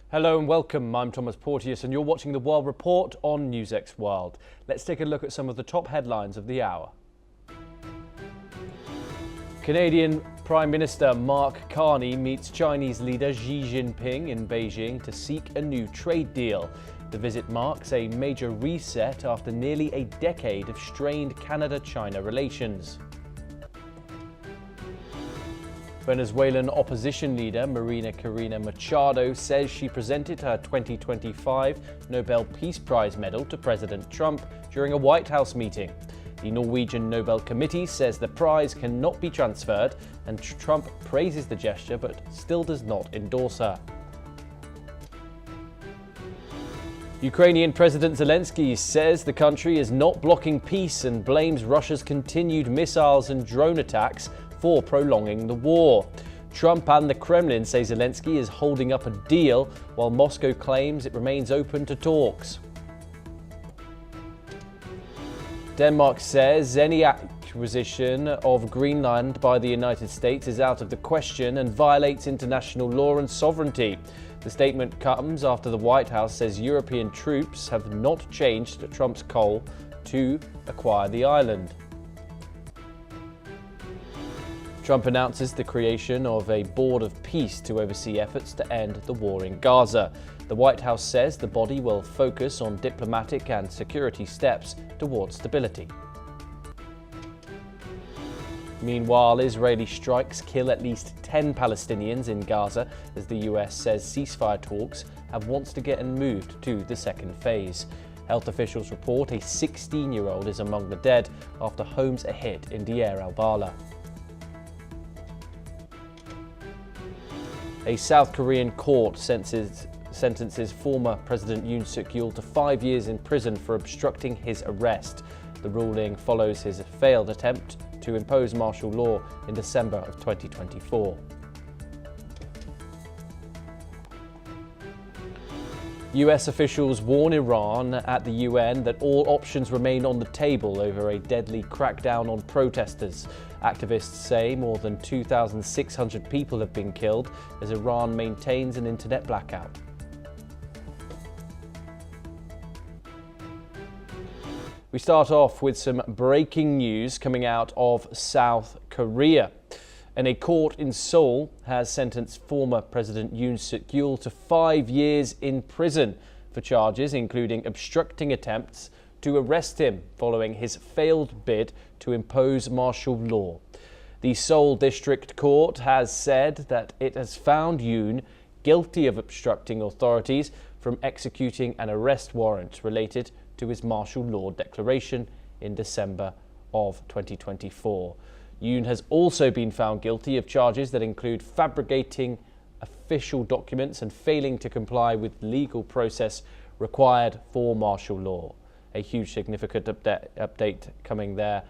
Hello and welcome, I'm Thomas Porteous and you're watching the World Report on NewsX World. Let's take a look at some of the top headlines of the hour. Canadian Prime Minister Mark Carney meets Chinese leader Xi Jinping in Beijing to seek a new trade deal. The visit marks a major reset after nearly a decade of strained Canada-China relations. Venezuelan opposition leader Maria Corina Machado says she presented her 2025 Nobel Peace Prize medal to President Trump during a White House meeting. The Norwegian Nobel Committee says the prize cannot be transferred, and Trump praises the gesture but still does not endorse her. Ukrainian President Zelensky says the country is not blocking peace and blames Russia's continued missiles and drone attacks for prolonging the war. Trump and the Kremlin say Zelensky is holding up a deal, while Moscow claims it remains open to talks. Denmark says any acquisition of Greenland by the United States is out of the question and violates international law and sovereignty. The statement comes after the White House says European troops have not changed Trump's call to acquire the island. Trump announces the creation of a board of peace to oversee efforts to end the war in Gaza. The White House says the body will focus on diplomatic and security steps towards stability. Meanwhile, Israeli strikes kill at least 10 Palestinians in Gaza as the US says ceasefire talks have once again moved to the second phase. Health officials report a 16-year-old is among the dead after homes are hit in Deir al-Bala. A South Korean court sentences former President Yoon Suk-yeol to 5 years in prison for obstructing his arrest. The ruling follows his failed attempt to impose martial law in December of 2024. US officials warn Iran at the UN that all options remain on the table over a deadly crackdown on protesters. Activists say more than 2,600 people have been killed as Iran maintains an internet blackout. We start off with some breaking news coming out of South Korea. And a court in Seoul has sentenced former President Yoon Suk-yeol to 5 years in prison for charges including obstructing attempts to arrest him following his failed bid to impose martial law. The Seoul District Court has said that it has found Yoon guilty of obstructing authorities from executing an arrest warrant related to his martial law declaration in December of 2024. Yoon has also been found guilty of charges that include fabricating official documents and failing to comply with legal process required for martial law. A huge significant update coming there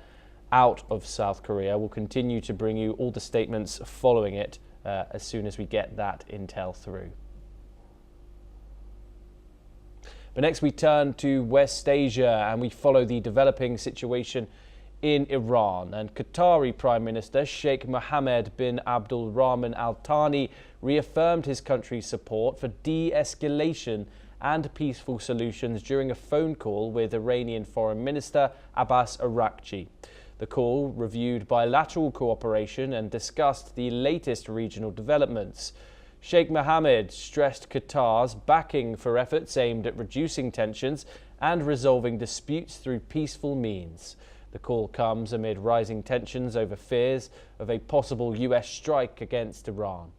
out of South Korea. We'll continue to bring you all the statements following it as soon as we get that intel through. But next we turn to West Asia and we follow the developing situation in Iran. And Qatari Prime Minister Sheikh Mohammed bin Abdul Rahman Al Thani reaffirmed his country's support for de-escalation and peaceful solutions during a phone call with Iranian Foreign Minister Abbas Araghchi. The call reviewed bilateral cooperation and discussed the latest regional developments. Sheikh Mohammed stressed Qatar's backing for efforts aimed at reducing tensions and resolving disputes through peaceful means. The call comes amid rising tensions over fears of a possible US strike against Iran.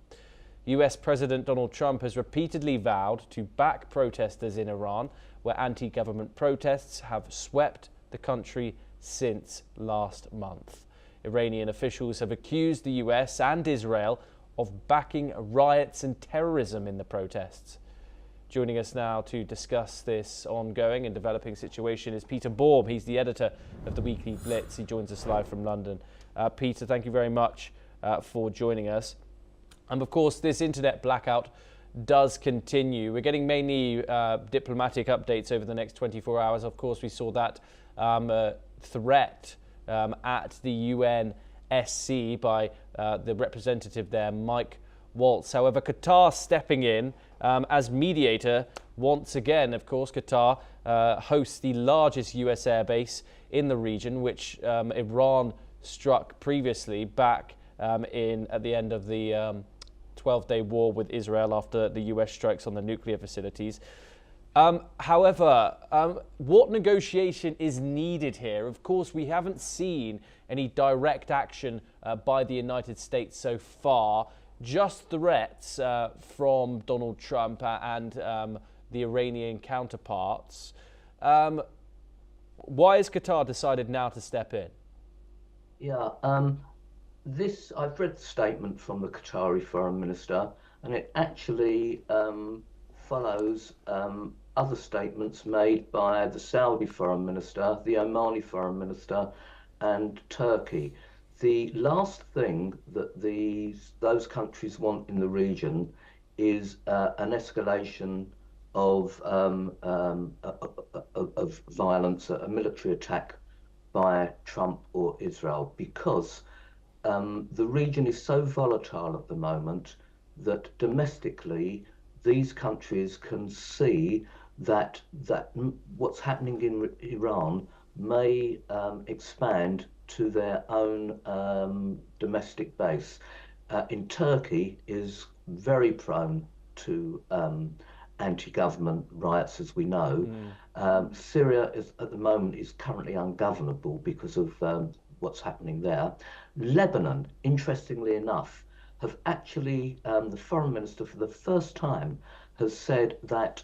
US President Donald Trump has repeatedly vowed to back protesters in Iran, where anti-government protests have swept the country since last month. Iranian officials have accused the US and Israel of backing riots and terrorism in the protests. Joining us now to discuss this ongoing and developing situation is Peter Baum. He's the editor of the Weekly Blitz. He joins us live from London. Peter, thank you very much for joining us. And of course, this internet blackout does continue. We're getting mainly diplomatic updates over the next 24 hours. Of course, we saw that threat at the UN SC by the representative there, Mike Waltz. However, Qatar stepping in as mediator once again. Of course, Qatar hosts the largest US airbase in the region, which Iran struck previously back at the end of the 12-day war with Israel after the US strikes on the nuclear facilities. However, what negotiation is needed here? Of course, we haven't seen any direct action by the United States so far, just threats from Donald Trump and the Iranian counterparts. Why has Qatar decided now to step in? Yeah, I've read the statement from the Qatari Foreign Minister, and it actually follows other statements made by the Saudi Foreign Minister, the Omani Foreign Minister, and Turkey. The last thing that those countries want in the region is an escalation of violence, a military attack by Trump or Israel, because the region is so volatile at the moment that domestically these countries can see that what's happening in Iran may expand to their own domestic base. In Turkey is very prone to anti-government riots, as we know. Syria at the moment is currently ungovernable because of what's happening there. Lebanon, interestingly enough, have actually, the foreign minister for the first time has said that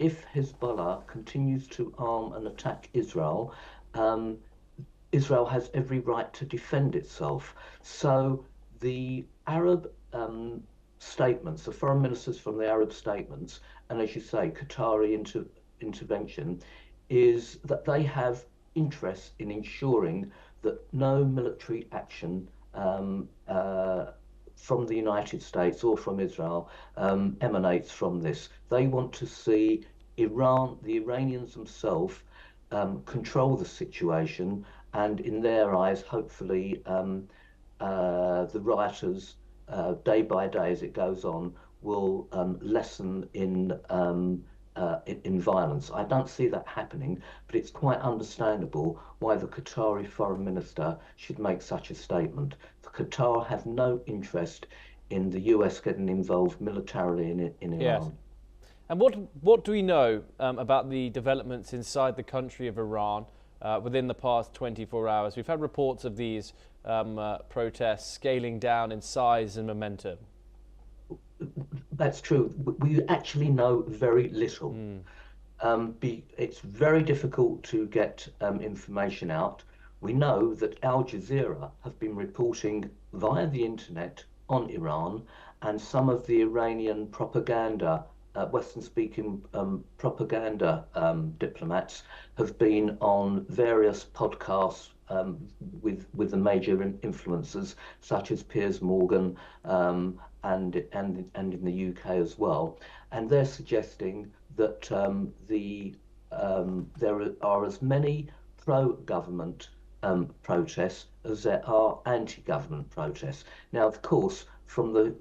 if Hezbollah continues to arm and attack Israel, Israel has every right to defend itself. So the Arab statements, the foreign ministers from the Arab statements, and as you say, Qatari intervention, is that they have interest in ensuring that no military action from the United States or from Israel emanates from this. They want to see Iran, the Iranians themselves, control the situation, and in their eyes, hopefully, the rioters, day by day as it goes on, will lessen in violence. I don't see that happening, but it's quite understandable why the Qatari foreign minister should make such a statement. Qatar have no interest in the US getting involved militarily in Iran. Yes. And what do we know about the developments inside the country of Iran within the past 24 hours? We've had reports of these protests scaling down in size and momentum. That's true. We actually know very little. It's very difficult to get information out. We know that Al Jazeera have been reporting via the internet on Iran, and some of the Iranian propaganda, Western-speaking propaganda diplomats have been on various podcasts with the major influencers such as Piers Morgan and in the UK as well, and they're suggesting that there are as many pro-government protests as there are anti-government protests. Now, of course, from the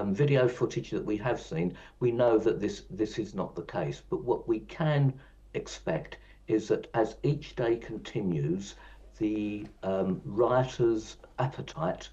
video footage that we have seen, we know that this is not the case. But what we can expect is that as each day continues, the rioters' appetite,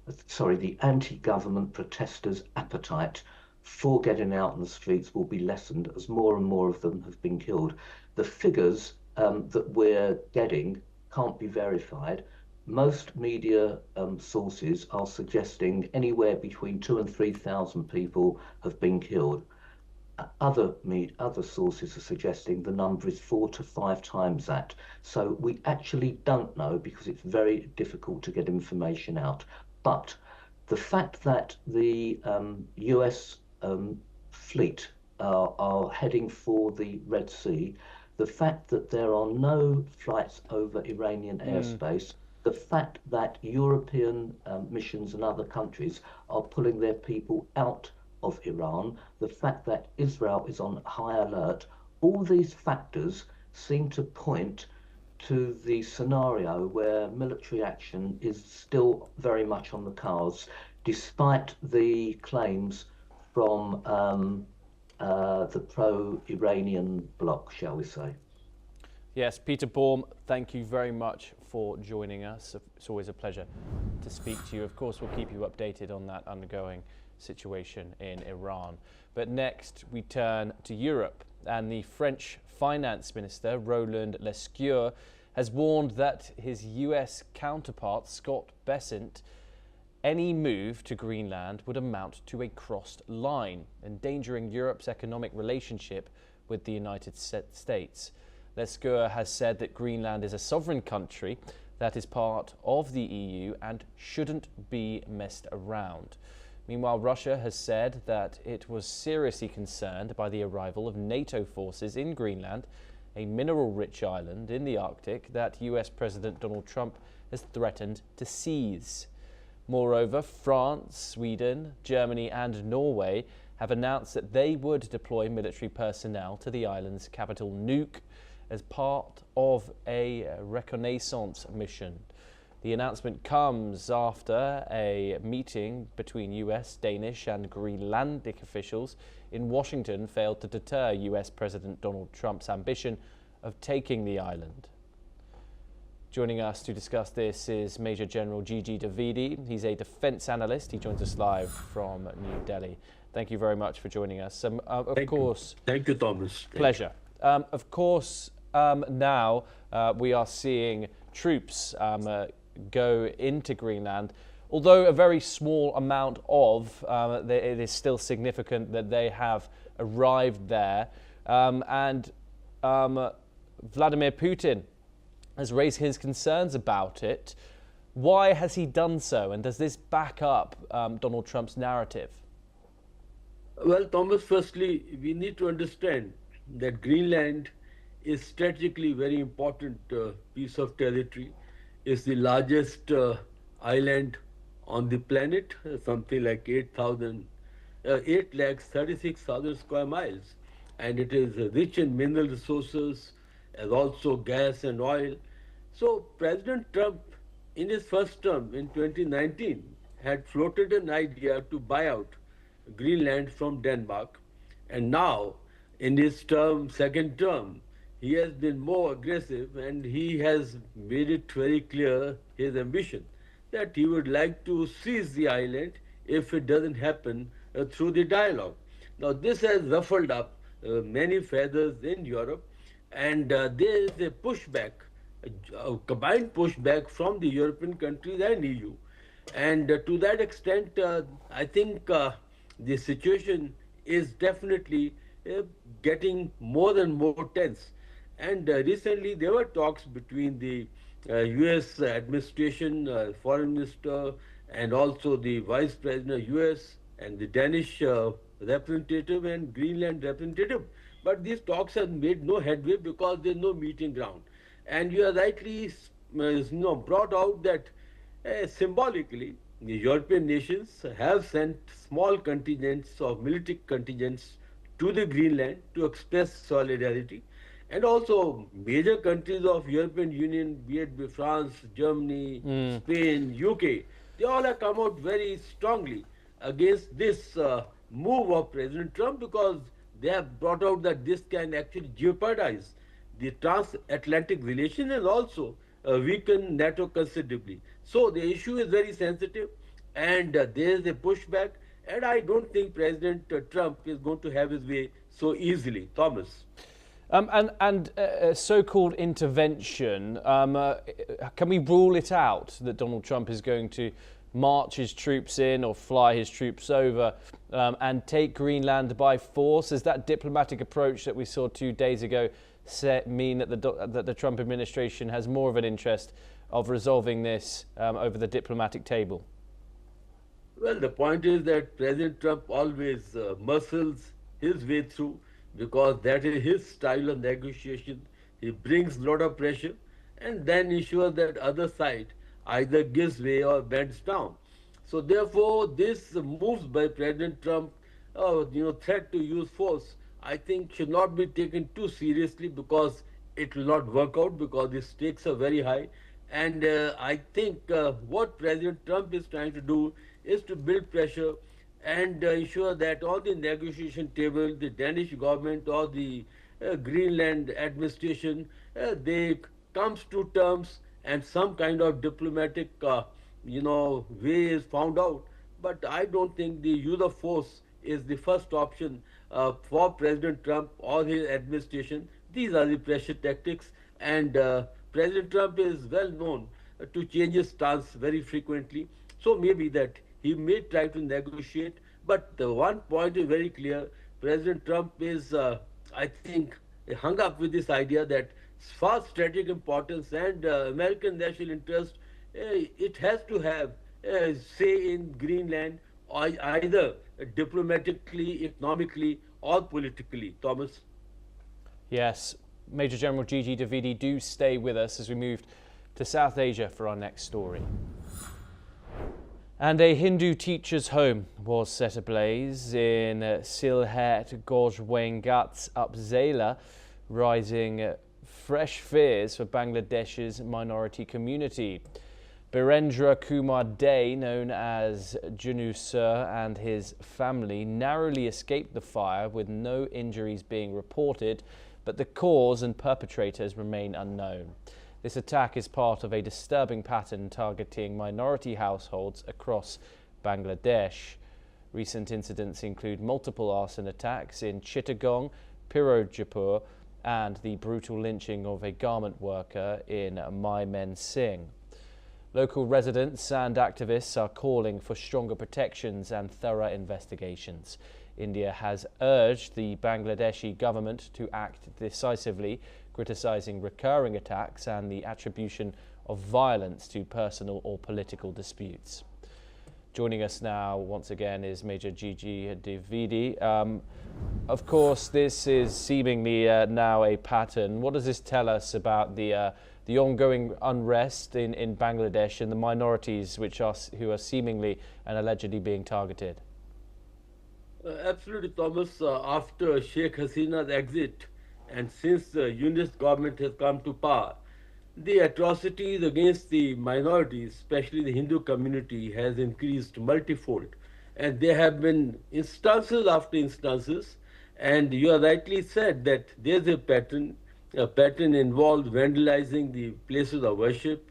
the anti-government protesters' appetite for getting out in the streets will be lessened as more and more of them have been killed. The figures that we're getting can't be verified. Most media sources are suggesting anywhere between 2,000 and 3,000 people have been killed. Other sources are suggesting the number is 4 to 5 times that. So we actually don't know because it's very difficult to get information out. But the fact that the US fleet are heading for the Red Sea, the fact that there are no flights over Iranian airspace, the fact that European missions and other countries are pulling their people out of Iran, the fact that Israel is on high alert, all these factors seem to point to the scenario where military action is still very much on the cards, despite the claims from the pro-Iranian bloc, shall we say. Yes, Peter Baum, thank you very much for joining us. It's always a pleasure to speak to you. Of course, we'll keep you updated on that ongoing situation in Iran. But next, we turn to Europe, and the French Finance Minister, Roland Lescure, has warned that his US counterpart, Scott Bessent, any move to Greenland would amount to a crossed line, endangering Europe's economic relationship with the United States. Lescure has said that Greenland is a sovereign country that is part of the EU and shouldn't be messed around. Meanwhile, Russia has said that it was seriously concerned by the arrival of NATO forces in Greenland, a mineral-rich island in the Arctic that US President Donald Trump has threatened to seize. Moreover, France, Sweden, Germany and Norway have announced that they would deploy military personnel to the island's capital, Nuuk, as part of a reconnaissance mission. The announcement comes after a meeting between US, Danish and Greenlandic officials in Washington failed to deter US President Donald Trump's ambition of taking the island. Joining us to discuss this is Major General Gigi Davidi. He's a defense analyst. He joins us live from New Delhi. Thank you very much for joining us. Thank you, Thomas. Pleasure. Of course, now we are seeing troops go into Greenland. Although a very small amount of, it is still significant that they have arrived there. Vladimir Putin has raised his concerns about it. Why has he done so? And does this back up Donald Trump's narrative? Well, Thomas, firstly, we need to understand that Greenland is strategically very important piece of territory. It's the largest island on the planet, something like 8,36,000 square miles. And it is rich in mineral resources, as also gas and oil. So President Trump, in his first term in 2019, had floated an idea to buy out Greenland from Denmark. And now, in his second term, he has been more aggressive and he has made it very clear his ambition that he would like to seize the island if it doesn't happen through the dialogue. Now, this has ruffled up many feathers in Europe, and there is a pushback, a combined pushback from the European countries and EU. And to that extent, I think the situation is definitely getting more and more tense. And recently there were talks between the US administration, Foreign Minister, and also the Vice President of US and the Danish representative and Greenland representative. But these talks have made no headway because there's no meeting ground. And you are rightly brought out that symbolically the European nations have sent small contingents of military contingents to the Greenland to express solidarity. And also major countries of European Union, be it France, Germany, Spain, UK, they all have come out very strongly against this move of President Trump because they have brought out that this can actually jeopardize the transatlantic relation and also weaken NATO considerably. So the issue is very sensitive and there is a pushback, and I don't think President Trump is going to have his way so easily. Thomas. So-called intervention, can we rule it out that Donald Trump is going to march his troops in or fly his troops over and take Greenland by force? Is that diplomatic approach that we saw 2 days ago mean that the Trump administration has more of an interest of resolving this over the diplomatic table? Well, the point is that President Trump always muscles his way through, because that is his style of negotiation. He brings a lot of pressure and then ensures that other side either gives way or bends down. So therefore, this moves by President Trump, threat to use force, I think should not be taken too seriously, because it will not work out because the stakes are very high. And I think what President Trump is trying to do is to build pressure and ensure that on the negotiation table, the Danish government or the Greenland administration, they comes to terms and some kind of diplomatic, way is found out. But I don't think the use of force is the first option for President Trump or his administration. These are the pressure tactics, and President Trump is well known to change his stance very frequently. So maybe that he may try to negotiate, but the one point is very clear. President Trump is, I think, hung up with this idea that for strategic importance and American national interest, it has to have say in Greenland, or either diplomatically, economically, or politically. Thomas. Yes, Major General Gigi Davidi, do stay with us as we move to South Asia for our next story. And a Hindu teacher's home was set ablaze in Sylhet Gojwengat's Upzela, rising fresh fears for Bangladesh's minority community. Birendra Kumar Dey, known as Junu Sir, and his family narrowly escaped the fire with no injuries being reported, but the cause and perpetrators remain unknown. This attack is part of a disturbing pattern targeting minority households across Bangladesh. Recent incidents include multiple arson attacks in Chittagong, Pirojapur, and the brutal lynching of a garment worker in Mymensingh. Local residents and activists are calling for stronger protections and thorough investigations. India has urged the Bangladeshi government to act decisively, criticising recurring attacks and the attribution of violence to personal or political disputes. Joining us now once again is Major Gigi Davidi. Of course, this is seemingly now a pattern. What does this tell us about the ongoing unrest in Bangladesh and the minorities who are seemingly and allegedly being targeted? Absolutely, Thomas. After Sheikh Hasina's exit and since the unionist government has come to power, the atrocities against the minorities, especially the Hindu community, has increased multifold. And there have been instances after instances, and you have rightly said that there's a pattern involved vandalizing the places of worship,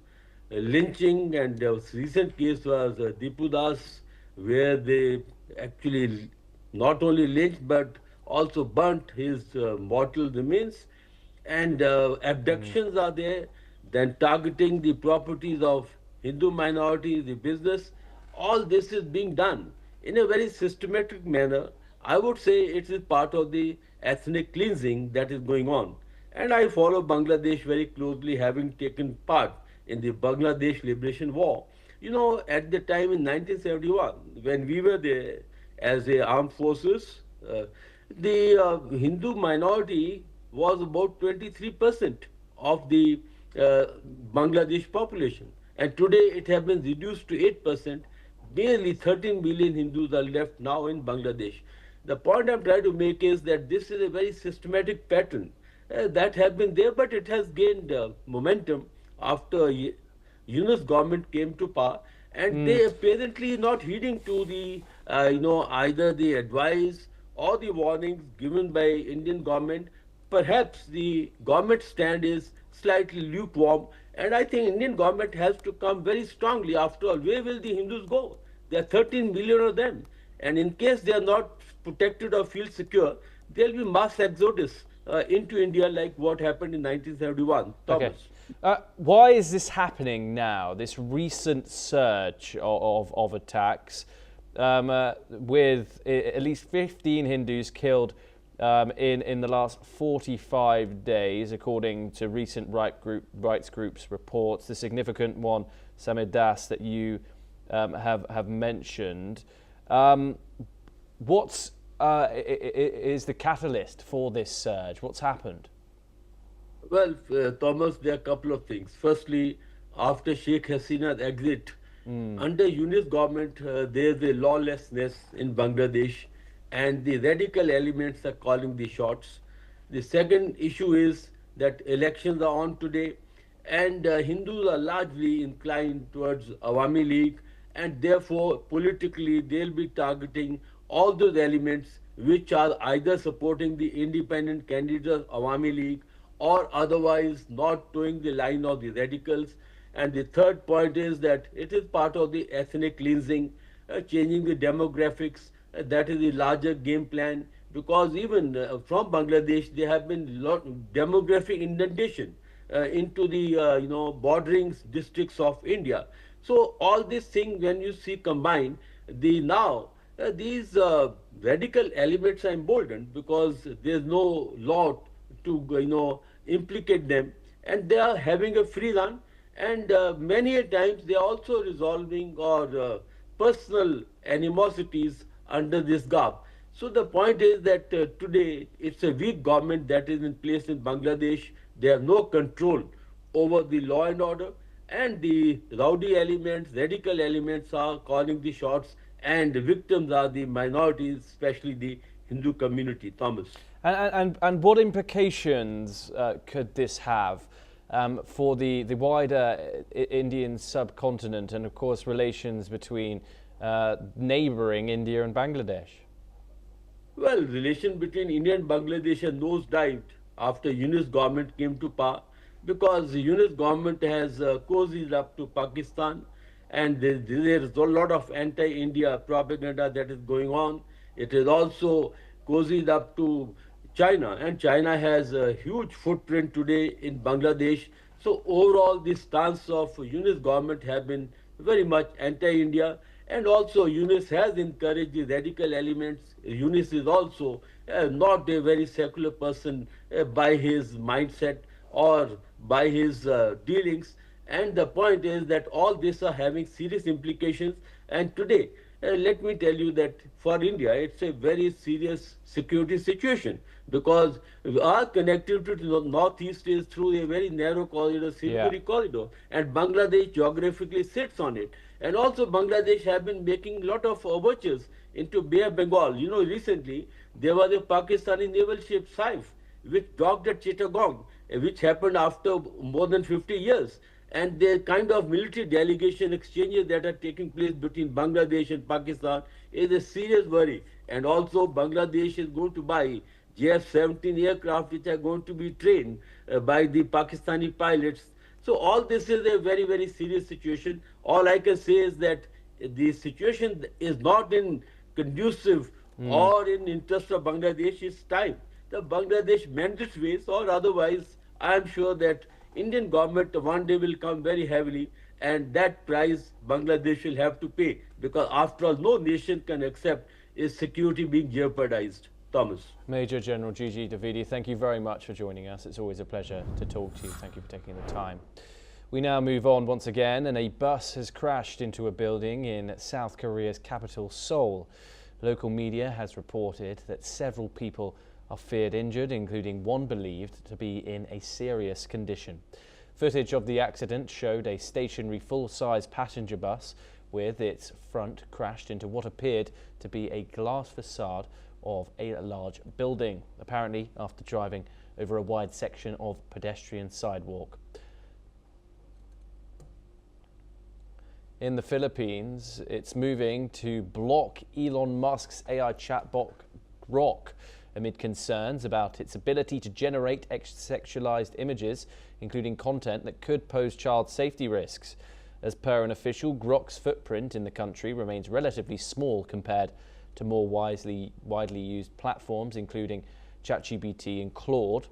lynching, and the recent case was Dipudas, where they actually not only lynched but also burnt his mortal remains, and abductions are there, then targeting the properties of Hindu minorities, the business. All this is being done in a very systematic manner. I would say it is part of the ethnic cleansing that is going on. And I follow Bangladesh very closely, having taken part in the Bangladesh Liberation War. You know, at the time in 1971, when we were there as a armed forces, the Hindu minority was about 23% of the Bangladesh population. And today it has been reduced to 8%. Barely 13 million Hindus are left now in Bangladesh. The point I'm trying to make is that this is a very systematic pattern that has been there, but it has gained momentum after Yunus government came to power, and they apparently not heeding to the, either the advice or the warnings given by Indian government. Perhaps the government stand is slightly lukewarm, and I think Indian government has to come very strongly. After all, where will the Hindus go? There are 13 million of them, and in case they are not protected or feel secure, there will be mass exodus into India, like what happened in 1971. Thomas. Okay. Why is this happening now, this recent surge of attacks, with at least 15 Hindus killed in the last 45 days, according to recent rights groups reports, the significant one, Samir Das, that you have mentioned. What's is the catalyst for this surge? What's happened? Well, Thomas, there are a couple of things. Firstly, after Sheikh Hasina's exit, under Yunus government, there's a lawlessness in Bangladesh, and the radical elements are calling the shots. The second issue is that elections are on today, and Hindus are largely inclined towards Awami League, and therefore politically they'll be targeting all those elements which are either supporting the independent candidate of Awami League or otherwise not towing the line of the radicals. And the third point is that it is part of the ethnic cleansing, changing the demographics. That is the larger game plan, because even from Bangladesh there have been lot demographic indentation into the bordering districts of India. So all these things, when you see combined, these radical elements are emboldened because there's no law to implicate them, and they are having a free run, and many a times they are also resolving or personal animosities under this garb. So the point is that today it's a weak government that is in place in Bangladesh. They have no control over the law and order, and the rowdy elements, radical elements are calling the shots, and the victims are the minorities, especially the Hindu community. Thomas. And what implications could this have for the wider Indian subcontinent and, of course, relations between neighbouring India and Bangladesh? Well, relation between India and Bangladesh has nosedived after Yunus government came to power, because the Yunus government has cozied up to Pakistan, and there's a lot of anti-India propaganda that is going on. It is also cozied up to China, and China has a huge footprint today in Bangladesh. So overall, the stance of Yunus government have been very much anti-India, and also Yunus has encouraged the radical elements. Yunus is also not a very secular person by his mindset or by his dealings. And the point is that all this are having serious implications. And today, let me tell you that for India, it's a very serious security situation, because our connectivity to the northeast is through a very narrow corridor, Siliguri corridor, and Bangladesh geographically sits on it. And also Bangladesh have been making a lot of overtures into Bay of Bengal. You know, recently there was a Pakistani naval ship Saif, which docked at Chittagong, which happened after more than 50 years. And the kind of military delegation exchanges that are taking place between Bangladesh and Pakistan is a serious worry. And also Bangladesh is going to buy JF-17 aircraft, which are going to be trained by the Pakistani pilots. So all this is a very, very serious situation. All I can say is that the situation is not in conducive or in interest of Bangladesh. It's time the Bangladesh mends its ways, or otherwise I am sure that Indian government one day will come very heavily, and that price Bangladesh will have to pay, because after all, no nation can accept its security being jeopardized. Thomas. Major General Gigi Davidi, thank you very much for joining us. It's always a pleasure to talk to you. Thank you for taking the time. We now move on once again, and a bus has crashed into a building in South Korea's capital, Seoul. Local media has reported that several people are feared injured, including one believed to be in a serious condition. Footage of the accident showed a stationary full-size passenger bus with its front crashed into what appeared to be a glass facade of a large building, apparently after driving over a wide section of pedestrian sidewalk. In the Philippines, it's moving to block Elon Musk's AI chatbot Grok amid concerns about its ability to generate sexualized images, including content that could pose child safety risks. As per an official, Grok's footprint in the country remains relatively small compared to more widely used platforms, including ChatGPT and Claude.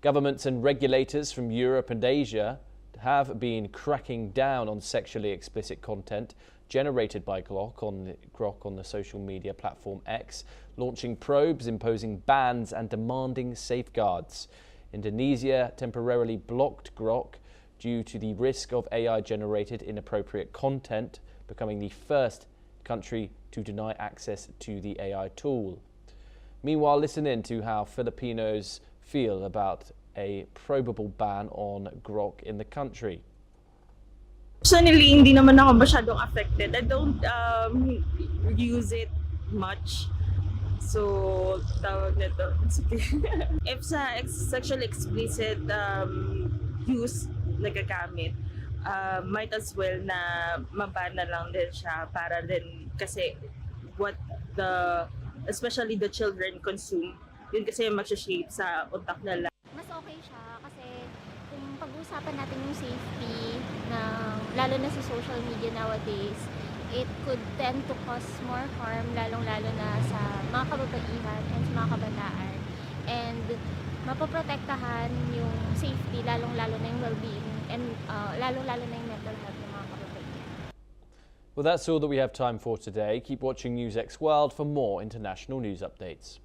Governments and regulators from Europe and Asia have been cracking down on sexually explicit content generated by Grok on the social media platform X, launching probes, imposing bans and demanding safeguards. Indonesia temporarily blocked Grok due to the risk of AI-generated inappropriate content, becoming the first country to deny access to the AI tool. Meanwhile, listen in to how Filipinos feel about a probable ban on Grok in the country. Personally, hindi naman ako masyadong affected. I don't use it much. So, tawag nito. If sa sexually explicit use nagagamit, might as well na maban na lang din siya para din kasi what especially the children consume, yun kasi yung mag-shape sa utak nila. Mas okay siya kasi kung pag-uusapan natin yung safety lalo na sa social media nowadays, it could tend to cause more harm lalong-lalo na sa mga kababaihan and sa mga kabataan. And mapoprotektahan yung safety lalong-lalo na yung well-being and lalong-lalo na yung mental health ng mga kababaihan. Well, that's all that we have time for today. Keep watching NewsX World for more international news updates.